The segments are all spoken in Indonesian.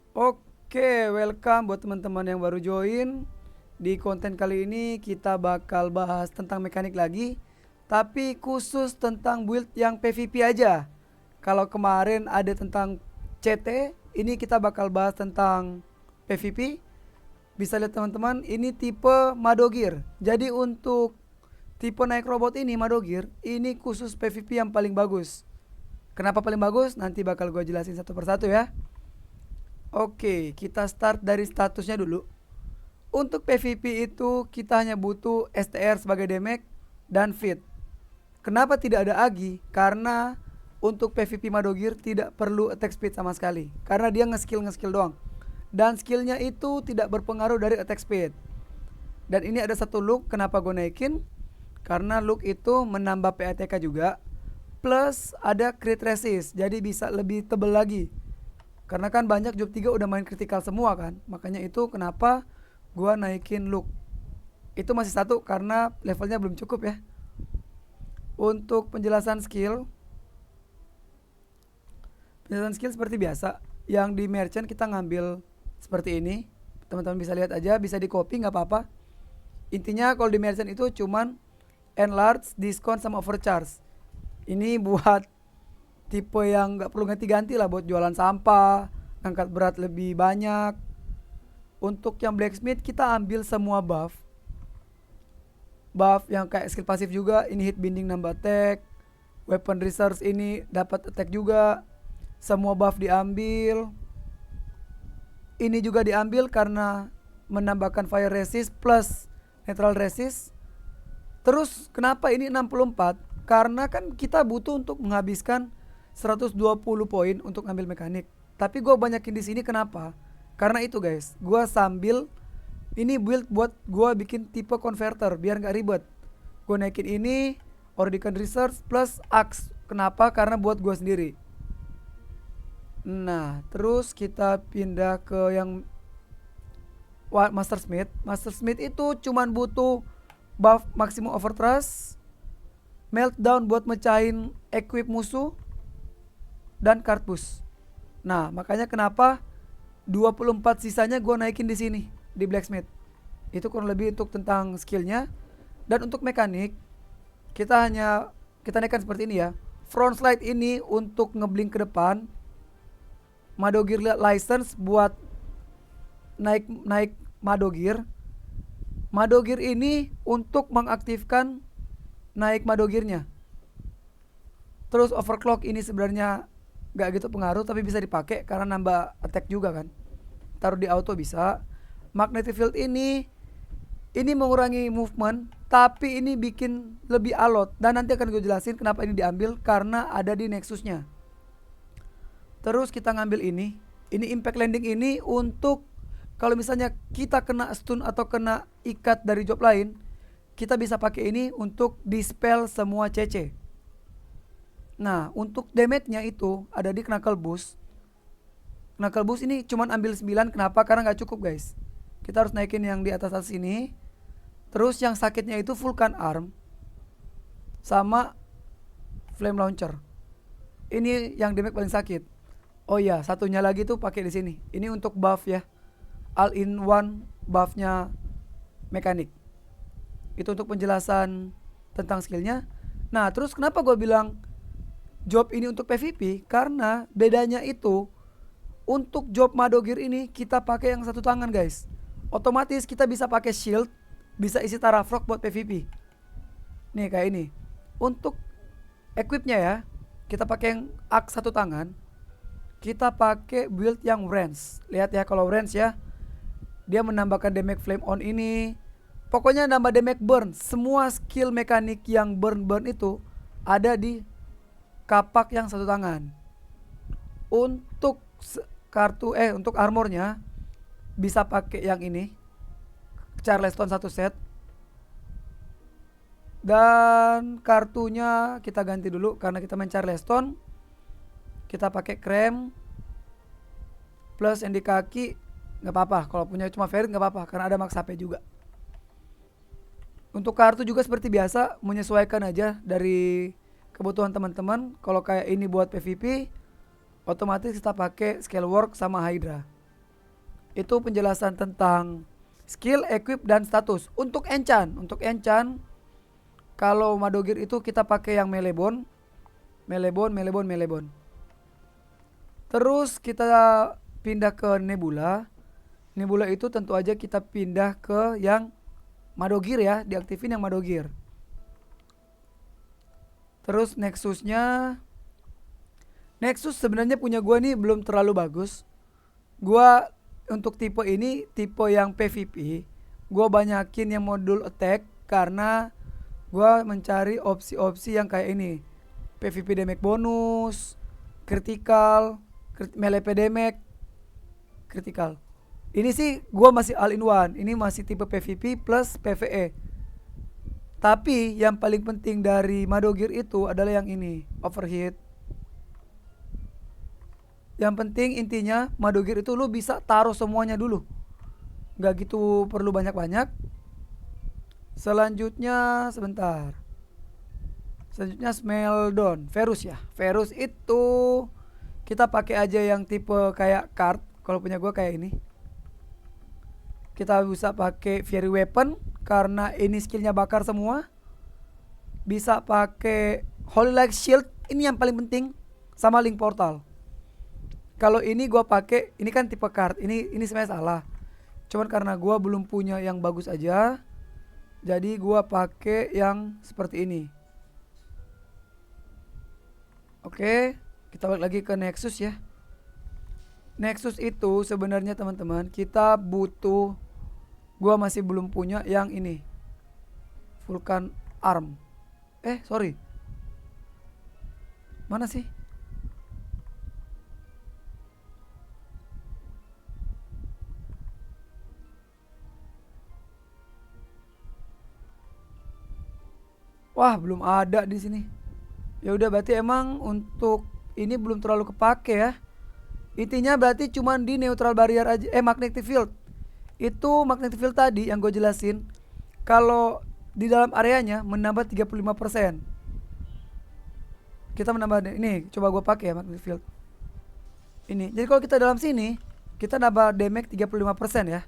Oke, welcome buat teman-teman yang baru join. Di konten kali ini kita bakal bahas tentang mekanik lagi, tapi khusus tentang build yang PvP aja. Kalau kemarin ada tentang CT, ini kita bakal bahas tentang PvP. Bisa lihat teman-teman, ini tipe Madogir. Jadi untuk tipe naik robot ini Madogir, ini khusus PvP yang paling bagus. Kenapa paling bagus? Nanti bakal gue jelasin satu persatu ya. Oke, kita start dari statusnya dulu. Untuk PvP itu kita hanya butuh STR sebagai damage dan fit. Kenapa tidak ada Agi? Karena untuk PvP Madogir tidak perlu attack speed sama sekali. Karena dia nge-skill doang. Dan skillnya itu tidak berpengaruh dari attack speed. Dan ini ada satu look kenapa gue naikin. Karena look itu menambah PATK juga. Plus ada crit resist. Jadi bisa lebih tebel lagi. Karena kan banyak job 3 udah main critical semua kan. Makanya itu kenapa gua naikin look. Itu masih satu karena levelnya belum cukup ya. Untuk penjelasan skill seperti biasa. Yang di merchant kita ngambil seperti ini. Teman-teman bisa lihat aja, bisa di copy nggak apa-apa. Intinya kalau di merchant itu cuman enlarge, discount sama overcharge. Ini buat tipe yang nggak perlu ganti-ganti lah, buat jualan sampah, angkat berat lebih banyak. Untuk yang blacksmith kita ambil semua buff. Buff yang kayak skill pasif juga, ini hit binding nambah attack. Weapon resource ini dapat attack juga. Semua buff diambil. Ini juga diambil karena menambahkan fire resist plus neutral resist. Terus kenapa ini 64? Karena kan kita butuh untuk menghabiskan 120 poin untuk ngambil mekanik. Tapi gue banyakin di sini kenapa? Karena itu guys, gue sambil ini build buat gue bikin tipe converter biar nggak ribet. Gue naikin ini Ordican Research plus Axe. Kenapa? Karena buat gue sendiri. Nah, terus kita pindah ke yang Master Smith. Master Smith itu cuman butuh buff maximum overthrust, meltdown buat mecahin equip musuh, dan card boost. Nah, makanya kenapa 24 sisanya gue naikin di sini di blacksmith. Itu kurang lebih untuk tentang skillnya. Dan untuk mekanik kita naikkan seperti ini ya. Front slide ini untuk ngeblink ke depan. Madogir license buat naik naik Madogir. Madogir ini untuk mengaktifkan naik Madogirnya. Terus overclock ini sebenarnya gak gitu pengaruh tapi bisa dipakai karena nambah attack juga kan. Taruh di auto bisa. Magnetic field ini mengurangi movement tapi ini bikin lebih alot dan nanti akan gue jelasin kenapa ini diambil karena ada di nexusnya. Terus kita ngambil ini impact landing ini untuk kalau misalnya kita kena stun atau kena ikat dari job lain, kita bisa pakai ini untuk dispel semua CC. Nah, untuk damage-nya itu ada di Knuckle Boost. Knuckle Boost ini cuman ambil 9, kenapa? Karena nggak cukup guys. Kita harus naikin yang di atas atas ini. Terus yang sakitnya itu Vulcan Arm sama Flame Launcher. Ini yang damage paling sakit. Oh iya, satunya lagi tuh pakai di sini. Ini untuk buff ya. All in one buffnya mekanik. Itu untuk penjelasan tentang skillnya. Nah, terus kenapa gue bilang job ini untuk PvP? Karena bedanya itu untuk job Madogir ini kita pakai yang satu tangan guys. Otomatis kita bisa pakai shield, bisa isi Tarafrog buat PvP. Nih kayak ini. Untuk equipnya ya, kita pakai yang axe satu tangan. Kita pakai build yang range. Lihat ya kalau range ya, dia menambahkan damage flame on ini. Pokoknya nambah damage burn. Semua skill mekanik yang burn itu ada di kapak yang satu tangan. Untuk untuk armornya bisa pakai yang ini, Charleston satu set. Dan kartunya kita ganti dulu karena kita main Charleston. Kita pakai krem plus yang di kaki nggak apa-apa. Kalau punya cuma Ferit nggak apa-apa karena ada max HP juga. Untuk kartu juga seperti biasa menyesuaikan aja dari kebutuhan teman-teman. Kalau kayak ini buat PvP, otomatis kita pakai Scale Work sama Hydra. Itu penjelasan tentang skill, equip, dan status. Untuk enchant, kalau Madogir itu kita pakai yang Melebon. Terus kita pindah ke Nebula. Nebula itu tentu aja kita pindah ke yang Madogir ya, diaktifin yang Madogir. Terus Nexus sebenarnya punya gua nih belum terlalu bagus. Gua untuk tipe ini tipe yang PvP. Gua banyakin yang modul attack karena gua mencari opsi-opsi yang kayak ini. PvP damage bonus, critical, melee damage, critical. Ini sih gua masih all in one. Ini masih tipe PvP plus PvE. Tapi yang paling penting dari Madogir itu adalah yang ini, overheat. Yang penting intinya Madogir itu lu bisa taruh semuanya dulu. Gak gitu perlu banyak-banyak. Selanjutnya sebentar. Selanjutnya Smeldon, Verus ya. Verus itu kita pakai aja yang tipe kayak card. Kalau punya gua kayak ini. Kita bisa pakai Fiery Weapon karena ini skillnya bakar semua. Bisa pakai Holy Light Shield, ini yang paling penting, sama Link Portal. Kalau ini gua pakai, ini kan tipe card, ini sebenarnya salah. Cuman karena gua belum punya yang bagus aja, jadi gua pakai yang seperti ini. Oke, kita balik lagi ke Nexus ya. Nexus itu sebenarnya teman-teman kita butuh, gua masih belum punya yang ini, Vulcan Arm. Sorry, mana sih? Wah, belum ada di sini. Ya udah berarti emang untuk ini belum terlalu kepake ya. Intinya berarti cuman di neutral barrier aja, magnetic field. Itu magnetic field tadi yang gue jelasin. Kalau di dalam areanya menambah 35%. Kita menambah ini, coba gue pakai ya magnetic field. Ini. Jadi kalau kita dalam sini, kita nambah damage 35% ya.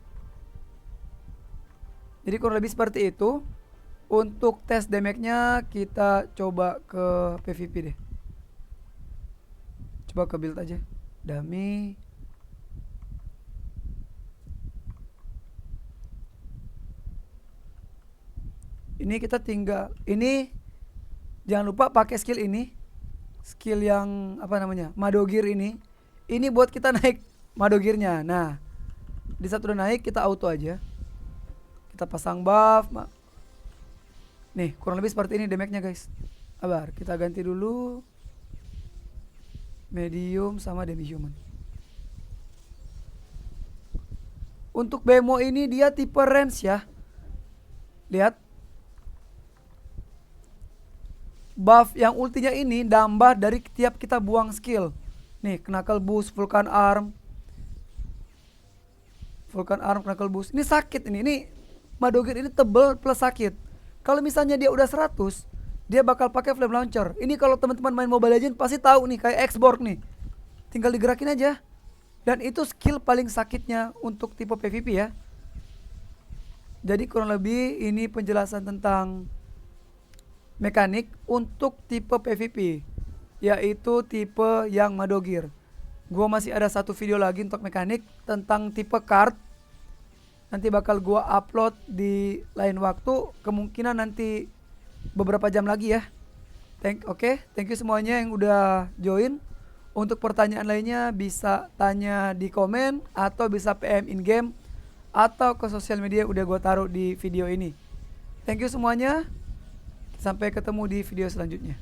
Jadi kurang lebih seperti itu. Untuk tes damage-nya kita coba ke PvP deh. Coba ke build aja. Dummy. Ini kita tinggal, ini jangan lupa pakai skill ini. Skill yang apa namanya? Madogir ini. Ini buat kita naik Madogirnya. Nah, di saat udah naik kita auto aja. Kita pasang buff. Nih, kurang lebih seperti ini damage-nya, guys. Sabar, kita ganti dulu medium sama demi human. Untuk Bemo ini dia tipe range ya. Lihat. Buff yang ultinya ini nambah dari tiap kita buang skill. Nih, knuckle boost, Vulcan Arm, knuckle boost. Ini sakit ini. Ini Madogir ini tebel plus sakit. Kalau misalnya dia udah 100, dia bakal pakai flame launcher. Ini kalau teman-teman main Mobile Legends pasti tahu nih, kayak X-Borg nih. Tinggal digerakin aja. Dan itu skill paling sakitnya untuk tipe PvP ya. Jadi kurang lebih ini penjelasan tentang mekanik untuk tipe PvP, yaitu tipe yang Madogir. Gua masih ada satu video lagi untuk mekanik tentang tipe card. Nanti bakal gua upload di lain waktu, kemungkinan nanti beberapa jam lagi ya. Thank you semuanya yang udah join. Untuk pertanyaan lainnya bisa tanya di komen atau bisa PM in game atau ke sosial media udah gua taruh di video ini. Thank you semuanya. Sampai ketemu di video selanjutnya.